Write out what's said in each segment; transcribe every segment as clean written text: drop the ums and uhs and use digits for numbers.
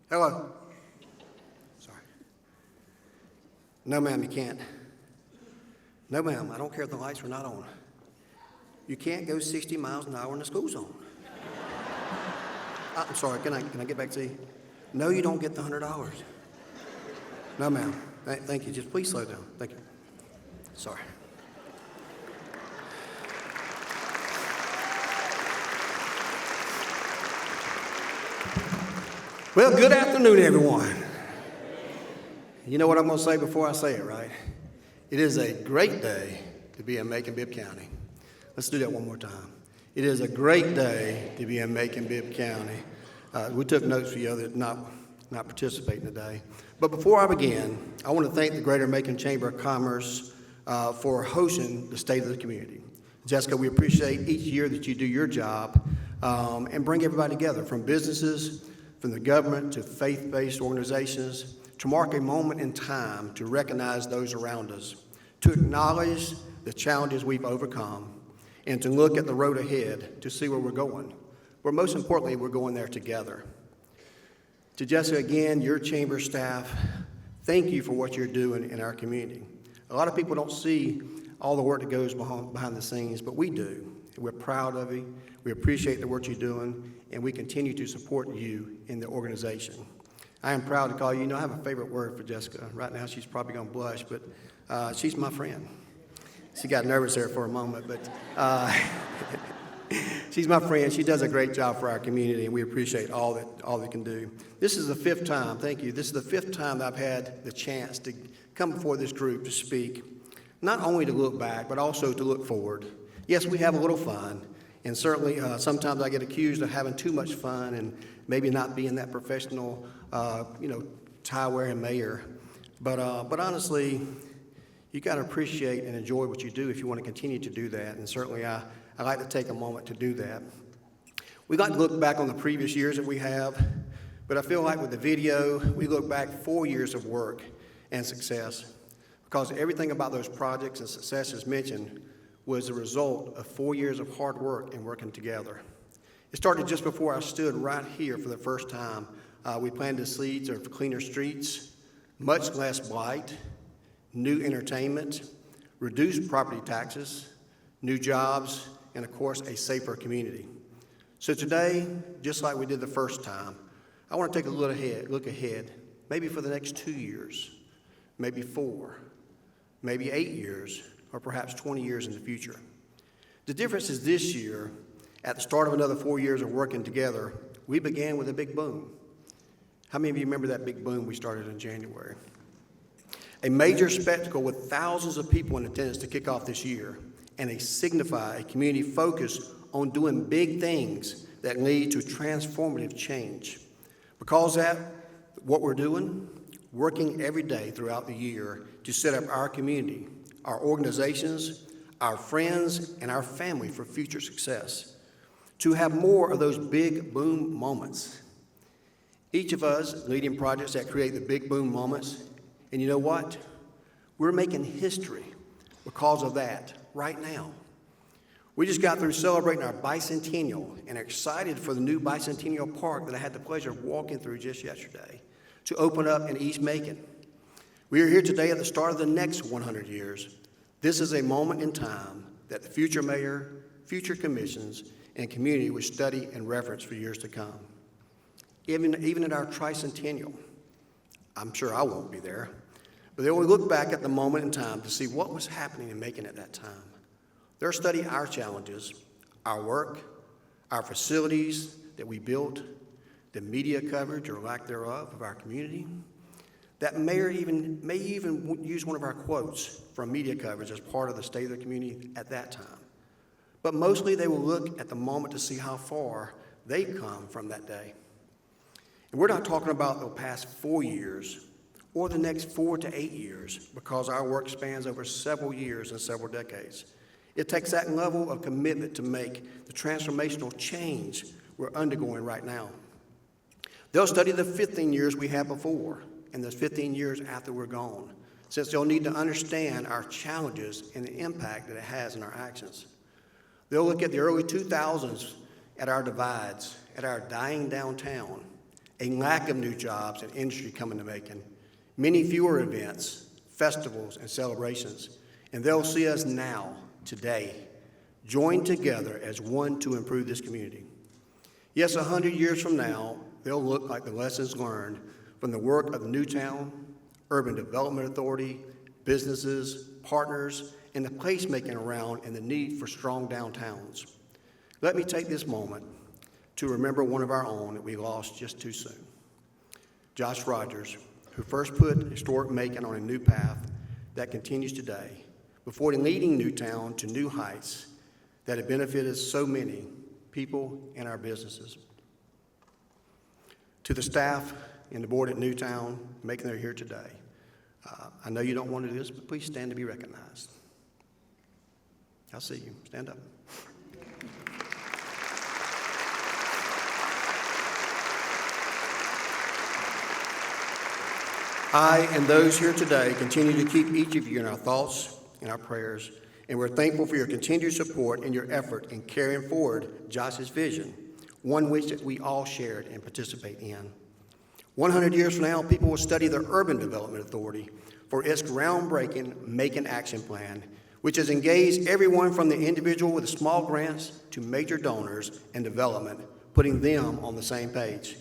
Hello. Sorry. No, ma'am, you can't. No, ma'am, I don't care if the lights are not on. You can't go 60 miles an hour in the school zone. I'm sorry, can I get back to you? No, you don't get the $100. No, ma'am. Thank you. Just please slow down. Thank you. Sorry. Well, good afternoon, everyone. You know what I'm going to say before I say it, right? It is a great day to be in Macon-Bibb County. Let's do that one more time. It is a great day to be in Macon-Bibb County. We took notes for you that not participating today. But before I begin, I want to thank the Greater Macon Chamber of Commerce for hosting the State of the Community. Jessica, we appreciate each year that you do your job and bring everybody together, from businesses, from the government to faith-based organizations, to mark a moment in time to recognize those around us, to acknowledge the challenges we've overcome, and to look at the road ahead to see where we're going. But most importantly, we're going there together. To Jessica, again, your chamber staff, thank you for what you're doing in our community. A lot of people don't see all the work that goes behind the scenes, but we do. We're proud of you. We appreciate the work you're doing, and we continue to support you in the organization. I am proud to call you. I have a favorite word for Jessica. Right now, she's probably going to blush, but she's my friend. She got nervous there for a moment, but she's my friend. She does a great job for our community, and we appreciate all they can do. This is the fifth time, thank you, this is the fifth time that I've had the chance to come before this group to speak, not only to look back, but also to look forward. Yes, we have a little fun, and certainly sometimes I get accused of having too much fun and maybe not being that professional, tie-wearing mayor. But honestly, you got to appreciate and enjoy what you do if you want to continue to do that, and certainly I like to take a moment to do that. We like to look back on the previous years that we have, but I feel like with the video, we look back 4 years of work and success, because everything about those projects and successes mentioned was the result of 4 years of hard work and working together. It started just before I stood right here for the first time. We planted the seeds of cleaner streets, much less blight, new entertainment, reduced property taxes, new jobs, and of course, a safer community. So today, just like we did the first time, I want to take a look ahead, maybe for the next 2 years, maybe 4, maybe 8 years, or perhaps 20 years in the future. The difference is this year, at the start of another 4 years of working together, we began with a big boom. How many of you remember that big boom we started in January? A major spectacle with thousands of people in attendance to kick off this year, and they signify a community focused on doing big things that lead to transformative change. Because that, what we're doing, working every day throughout the year to set up our community, our organizations, our friends, and our family for future success, to have more of those big boom moments. Each of us leading projects that create the big boom moments, and you know what? We're making history because of that right now. We just got through celebrating our bicentennial and are excited for the new bicentennial park that I had the pleasure of walking through just yesterday to open up in East Macon. We are here today at the start of the next 100 years. This is a moment in time that the future mayor, future commissions, and community will study and reverence for years to come. Even at our tricentennial, I'm sure I won't be there, but they will look back at the moment in time to see what was happening in Macon at that time. They'll study our challenges, our work, our facilities that we built, the media coverage or lack thereof of our community. That mayor may even use one of our quotes from media coverage as part of the state of the community at that time. But mostly they will look at the moment to see how far they've come from that day. And we're not talking about the past 4 years or the next 4 to 8 years, because our work spans over several years and several decades. It takes that level of commitment to make the transformational change we're undergoing right now. They'll study the 15 years we had before and the 15 years after we're gone, since they'll need to understand our challenges and the impact that it has in our actions. They'll look at the early 2000s, at our divides, at our dying downtown, a lack of new jobs and industry coming to Macon, many fewer events, festivals, and celebrations, and they'll see us now, today, join together as one to improve this community. Yes, 100 years from now, they'll look like the lessons learned from the work of the Newtown, Urban Development Authority, businesses, partners, and the placemaking around and the need for strong downtowns. Let me take this moment to remember one of our own that we lost just too soon. Josh Rogers, who first put historic Macon on a new path that continues today, before leading Newtown to new heights that have benefited so many people and our businesses. To the staff and the board at Newtown, making their here today, I know you don't want to do this, but please stand to be recognized. I'll see you. Stand up. I and those here today continue to keep each of you in our thoughts and our prayers, and we're thankful for your continued support and your effort in carrying forward Josh's vision, one which we all shared and participate in. 100 years from now, people will study the Urban Development Authority for its groundbreaking Macon Action Plan, which has engaged everyone from the individual with small grants to major donors and development, putting them on the same page.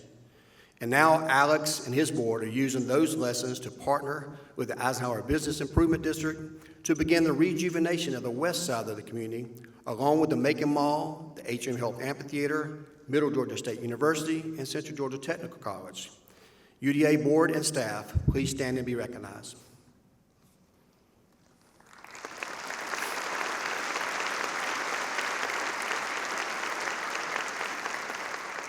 And now Alex and his board are using those lessons to partner with the Eisenhower Business Improvement District to begin the rejuvenation of the west side of the community, along with the Macon Mall, the Atrium Health Amphitheater, Middle Georgia State University, and Central Georgia Technical College. UDA board and staff, please stand and be recognized.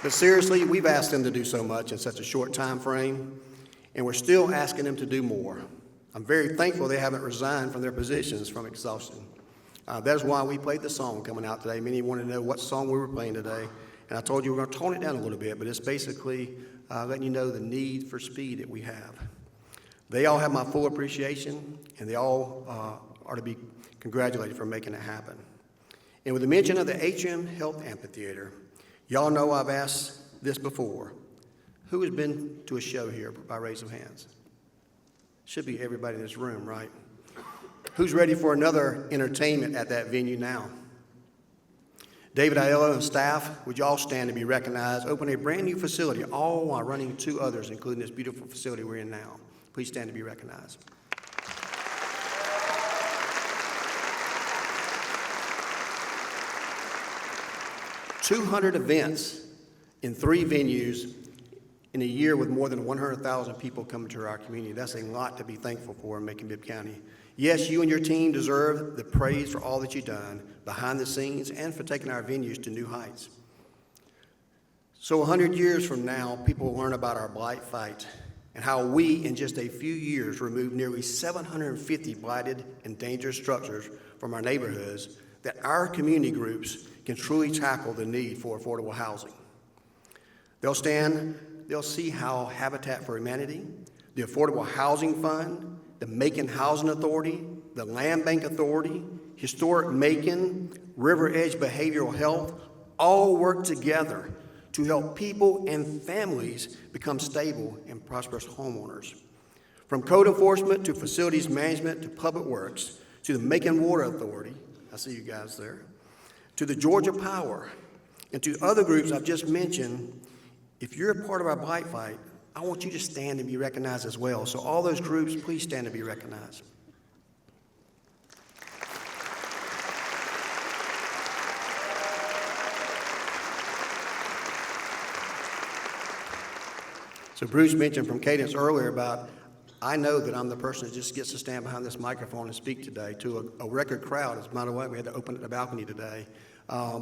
But seriously, we've asked them to do so much in such a short time frame, and we're still asking them to do more. I'm very thankful they haven't resigned from their positions from exhaustion. That's why we played the song coming out today. Many wanted to know what song we were playing today, and I told you we're going to tone it down a little bit, but it's basically letting you know the need for speed that we have. They all have my full appreciation, and they all are to be congratulated for making it happen. And with the mention of the Atrium Health Amphitheater, y'all know I've asked this before. Who has been to a show here by raise of hands? Should be everybody in this room, right? Who's ready for another entertainment at that venue now? David Aiello and staff, would you all stand and be recognized? Open a brand new facility, all while running two others, including this beautiful facility we're in now. Please stand to be recognized. "200 events in 3 venues in a year with more than 100,000 people coming to our community. That's a lot to be thankful for in Macon-Bibb County. Yes, you and your team deserve the praise for all that you've done behind the scenes and for taking our venues to new heights. So 100 years from now, people will learn about our blight fight and how we, in just a few years, removed nearly 750 blighted and dangerous structures from our neighborhoods that our community groups can truly tackle the need for affordable housing. They'll see how Habitat for Humanity, the Affordable Housing Fund, the Macon Housing Authority, the Land Bank Authority, Historic Macon, River Edge Behavioral Health, all work together to help people and families become stable and prosperous homeowners. From code enforcement to facilities management to public works to the Macon Water Authority, I see you guys there, to the Georgia Power, and to other groups I've just mentioned. If you're a part of our blight fight, I want you to stand and be recognized as well. So all those groups, please stand and be recognized. So Bruce mentioned from Cadence earlier about, I know that I'm the person that just gets to stand behind this microphone and speak today to a record crowd. As a matter of fact, we had to open up the balcony today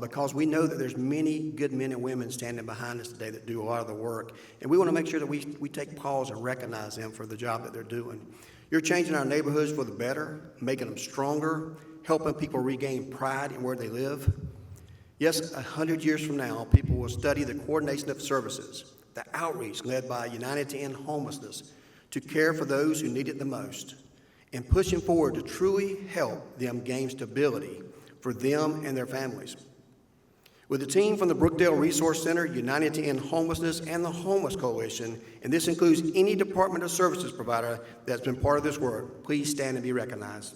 because we know that there's many good men and women standing behind us today that do a lot of the work. And we want to make sure that we take pause and recognize them for the job that they're doing. You're changing our neighborhoods for the better, making them stronger, helping people regain pride in where they live. Yes, 100 years from now, people will study the coordination of services, the outreach led by United to End Homelessness, to care for those who need it the most, and pushing forward to truly help them gain stability for them and their families. With a team from the Brookdale Resource Center, United to End Homelessness, and the Homeless Coalition, and this includes any Department of Services provider that's been part of this work, please stand and be recognized.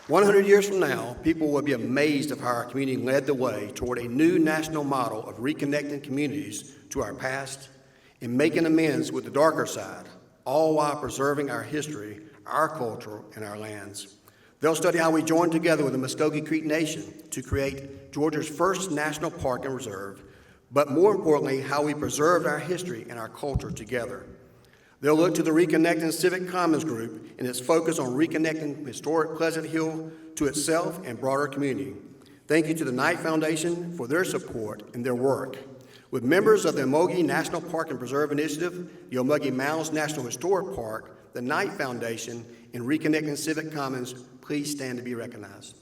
"100 years from now, people will be amazed of how our community led the way toward a new national model of reconnecting communities to our past and making amends with the darker side, all while preserving our history, our culture, and our lands. They'll study how we joined together with the Muskogee Creek Nation to create Georgia's first national park and reserve, but more importantly, how we preserved our history and our culture together. They'll look to the Reconnecting Civic Commons group and its focus on reconnecting historic Pleasant Hill to itself and broader community. Thank you to the Knight Foundation for their support and their work. With members of the Omogi National Park and Preserve Initiative, the Omogi Mounds National Historic Park, the Knight Foundation, and Reconnecting Civic Commons, please stand to be recognized.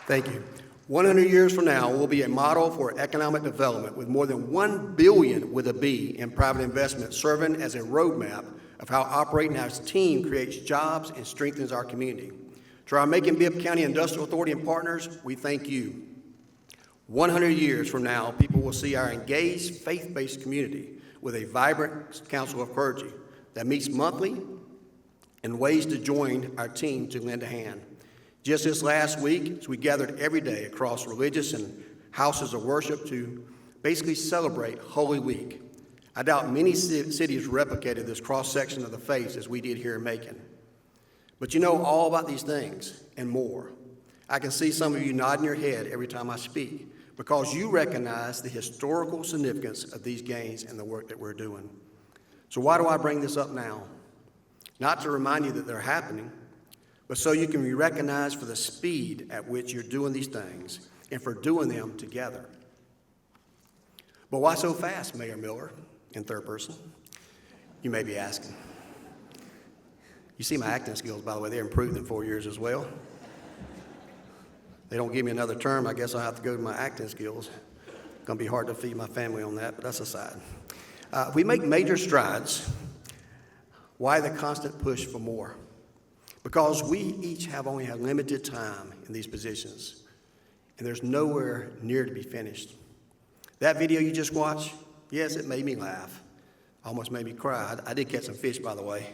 Thank you. 100 years from now, we'll be a model for economic development with more than $1 billion with a B in private investment serving as a roadmap of how operating as a team creates jobs and strengthens our community. To our Macon-Bibb County Industrial Authority and partners, we thank you. 100 years from now, people will see our engaged, faith-based community with a vibrant council of clergy that meets monthly and ways to join our team to lend a hand. Just this last week, as we gathered every day across religious and houses of worship to basically celebrate Holy Week. I doubt many cities replicated this cross-section of the faith as we did here in Macon. But you know all about these things and more. I can see some of you nodding your head every time I speak because you recognize the historical significance of these gains and the work that we're doing. So why do I bring this up now? Not to remind you that they're happening, but so you can be recognized for the speed at which you're doing these things and for doing them together. But why so fast, Mayor Miller, in third person? You may be asking. You see my acting skills, by the way, they're improved in 4 years as well. They don't give me another term, I guess I'll have to go to my acting skills. It's gonna be hard to feed my family on that, but that's aside. We make major strides. Why the constant push for more? Because we each have only had limited time in these positions, and there's nowhere near to be finished. That video you just watched, yes, it made me laugh. Almost made me cry. I did catch some fish, by the way,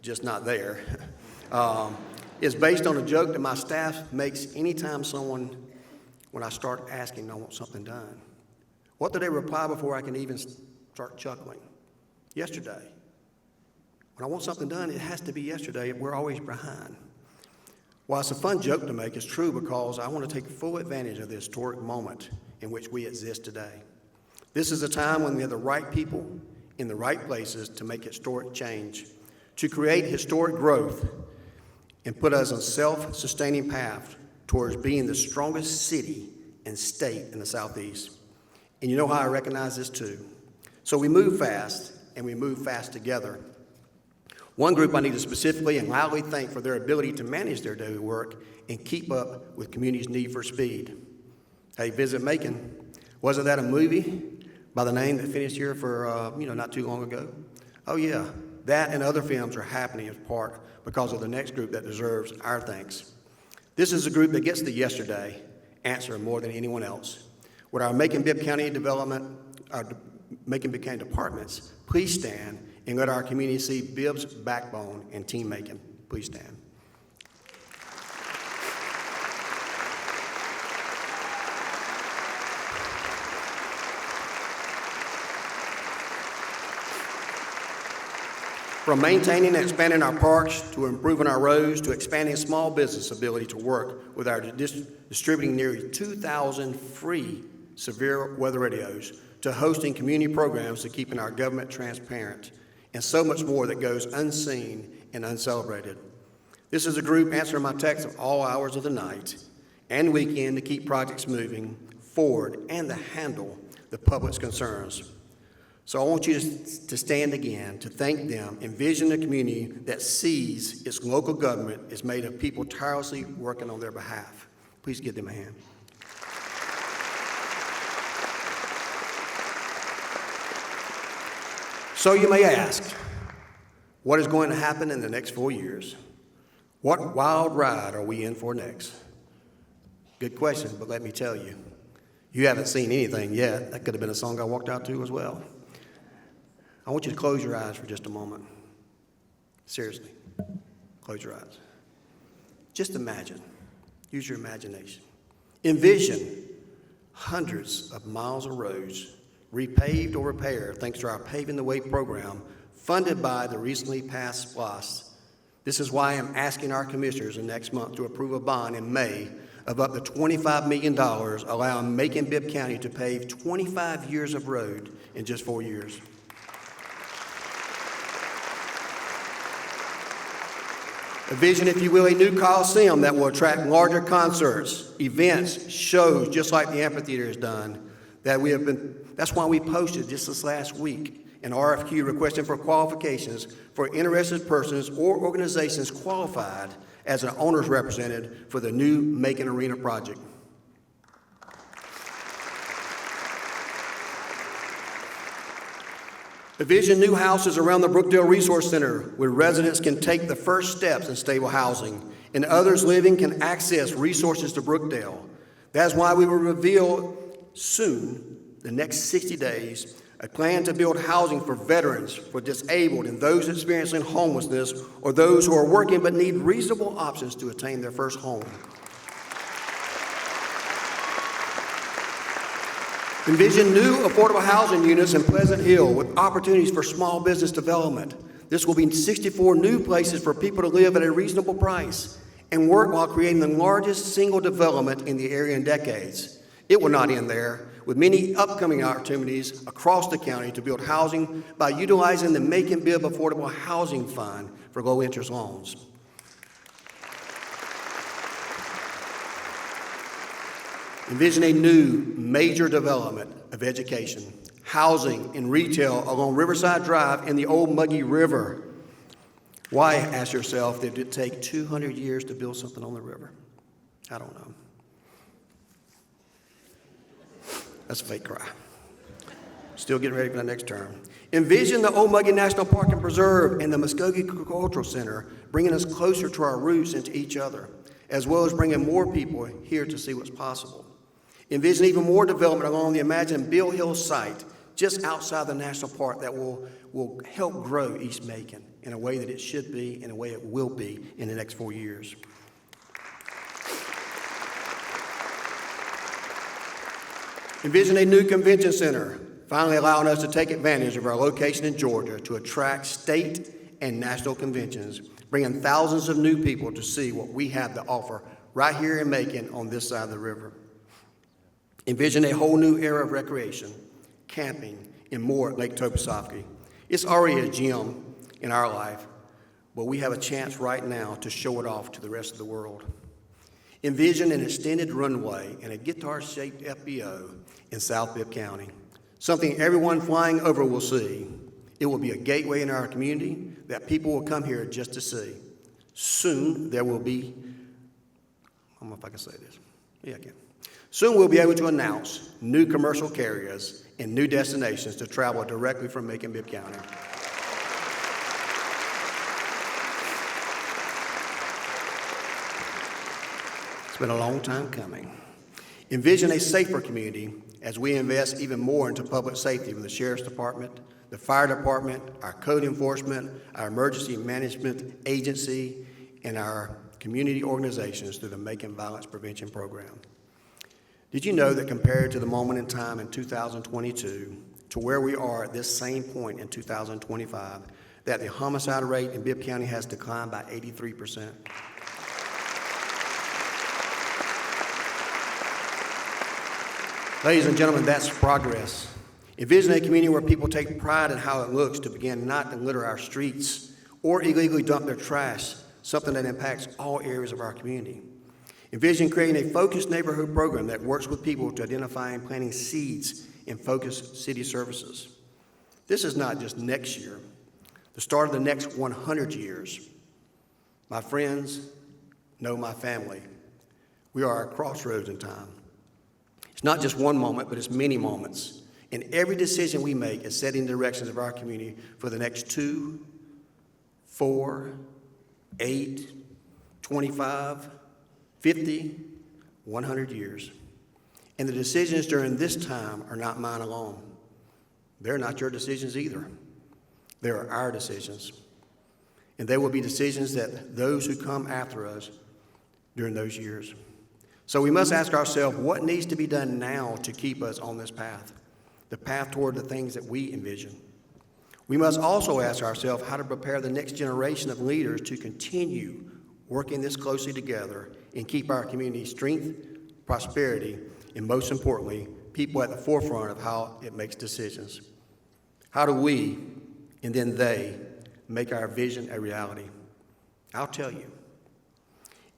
just not there. It's based on a joke that my staff makes anytime when I start asking, I want something done. What do they reply before I can even start chuckling? Yesterday. When I want something done, it has to be yesterday. We're always behind. While it's a fun joke to make, it's true because I want to take full advantage of the historic moment in which we exist today. This is a time when we have the right people in the right places to make historic change, to create historic growth, and put us on a self-sustaining path towards being the strongest city and state in the Southeast. And you know how I recognize this too. So we move fast, and we move fast together. One group I need to specifically and loudly thank for their ability to manage their daily work and keep up with community's need for speed. Hey, Visit Macon. Wasn't that a movie by the name that finished here for, not too long ago? Oh yeah, that and other films are happening in part because of the next group that deserves our thanks. This is a group that gets the yesterday answer more than anyone else. With our Macon-Bibb County development, our Macon-Bibb County departments, please stand and let our community see Bibb's backbone and team Macon. Please stand. From maintaining and expanding our parks, to improving our roads, to expanding small business ability to work with our distributing nearly 2,000 free severe weather radios, to hosting community programs, to keeping our government transparent, and so much more that goes unseen and uncelebrated. This is a group answering my texts at all hours of the night and weekend to keep projects moving forward and to handle the public's concerns. So I want you to stand again to thank them, envision a community that sees its local government is made of people tirelessly working on their behalf. Please give them a hand. So you may ask, what is going to happen in the next 4 years? What wild ride are we in for next? Good question, but let me tell you, you haven't seen anything yet. That could have been a song I walked out to as well. I want you to close your eyes for just a moment. Seriously, close your eyes. Just imagine, use your imagination. Envision hundreds of miles of roads repaved or repaired thanks to our Paving the Way program funded by the recently passed SPLOST. This is why I'm asking our commissioners next month to approve a bond in May of up to $25 million, allowing Macon-Bibb County to pave 25 years of road in just 4 years. Envision, if you will, a new Coliseum that will attract larger concerts, events, shows, just like the amphitheater has done. That's why we posted just this last week an RFQ requesting for qualifications for interested persons or organizations qualified as an owner's representative for the new Macon Arena project. Envision new houses around the Brookdale Resource Center where residents can take the first steps in stable housing and others living can access resources to Brookdale. That's why we will reveal soon, the next 60 days, a plan to build housing for veterans, for disabled, and those experiencing homelessness, or those who are working but need reasonable options to attain their first home. Envision new affordable housing units in Pleasant Hill with opportunities for small business development. This will be 64 new places for people to live at a reasonable price and work while creating the largest single development in the area in decades. It will not end there, with many upcoming opportunities across the county to build housing by utilizing the Macon-Bibb Affordable Housing Fund for low-interest loans. Envision a new major development of education, housing, and retail along Riverside Drive in the old Muggy River. Why, ask yourself, did it take 200 years to build something on the river? I don't know. That's a fake cry. Still getting ready for the next term. Envision the Old Muggy National Park and Preserve and the Muskogee Cultural Center bringing us closer to our roots and to each other, as well as bringing more people here to see what's possible. Envision even more development along the imagined Bill Hill site just outside the national park that will help grow East Macon in a way that it should be, in a way it will be in the next 4 years. Envision a new convention center, finally allowing us to take advantage of our location in Georgia to attract state and national conventions, bringing thousands of new people to see what we have to offer right here in Macon on this side of the river. Envision a whole new era of recreation, camping, and more at Lake Toposophy. It's already a gem in our life, but we have a chance right now to show it off to the rest of the world. Envision an extended runway and a guitar-shaped FBO in South Bibb County, something everyone flying over will see. It will be a gateway in our community that people will come here just to see. Soon there will be, I don't know if I can say this. Yeah, I can. Soon we'll be able to announce new commercial carriers and new destinations to travel directly from Macon-Bibb County. It's been a long time coming. Envision a safer community as we invest even more into public safety with the Sheriff's Department, the Fire Department, our code enforcement, our emergency management agency, and our community organizations through the Macon Violence Prevention Program. Did you know that compared to the moment in time in 2022 to where we are at this same point in 2025, that the homicide rate in Bibb County has declined by 83%? Ladies and gentlemen, that's progress. Envision a community where people take pride in how it looks to begin not to litter our streets or illegally dump their trash, something that impacts all areas of our community. Envision creating a focused neighborhood program that works with people to identify and planting seeds in focused city services. This is not just next year, the start of the next 100 years. My friends know my family. We are at a crossroads in time. It's not just one moment, but it's many moments. And every decision we make is setting the directions of our community for the next 2, 4, 8, 25, 50, 100 years. And the decisions during this time are not mine alone. They're not your decisions either. They are our decisions. And they will be decisions that those who come after us during those years. So we must ask ourselves, what needs to be done now to keep us on this path, the path toward the things that we envision? We must also ask ourselves how to prepare the next generation of leaders to continue working this closely together and keep our community strength, prosperity, and most importantly, people at the forefront of how it makes decisions. How do we, and then they, make our vision a reality? I'll tell you.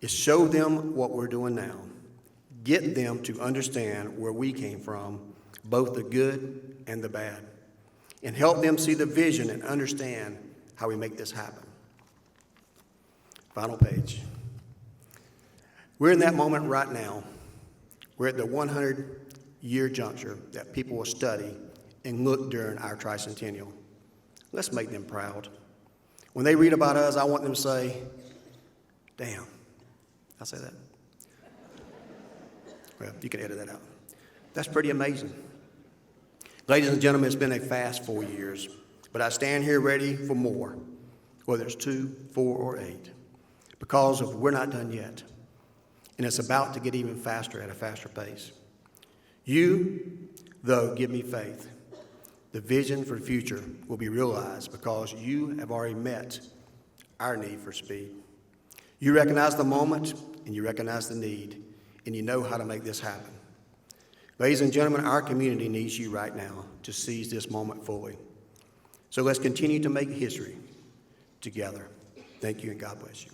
It's show them what we're doing now. Get them to understand where we came from, both the good and the bad, and help them see the vision and understand how we make this happen. Final page. We're in that moment right now. We're at the 100-year juncture that people will study and look during our tricentennial. Let's make them proud. When they read about us, I want them to say, damn. I'll say that. Well, you can edit that out. That's pretty amazing. Ladies and gentlemen, it's been a fast 4 years, but I stand here ready for more, whether it's 2, 4, or 8, because we're not done yet, and it's about to get even faster at a faster pace. You, though, give me faith. The vision for the future will be realized because you have already met our need for speed. You recognize the moment, and you recognize the need, and you know how to make this happen. Ladies and gentlemen, our community needs you right now to seize this moment fully. So let's continue to make history together. Thank you, and God bless you.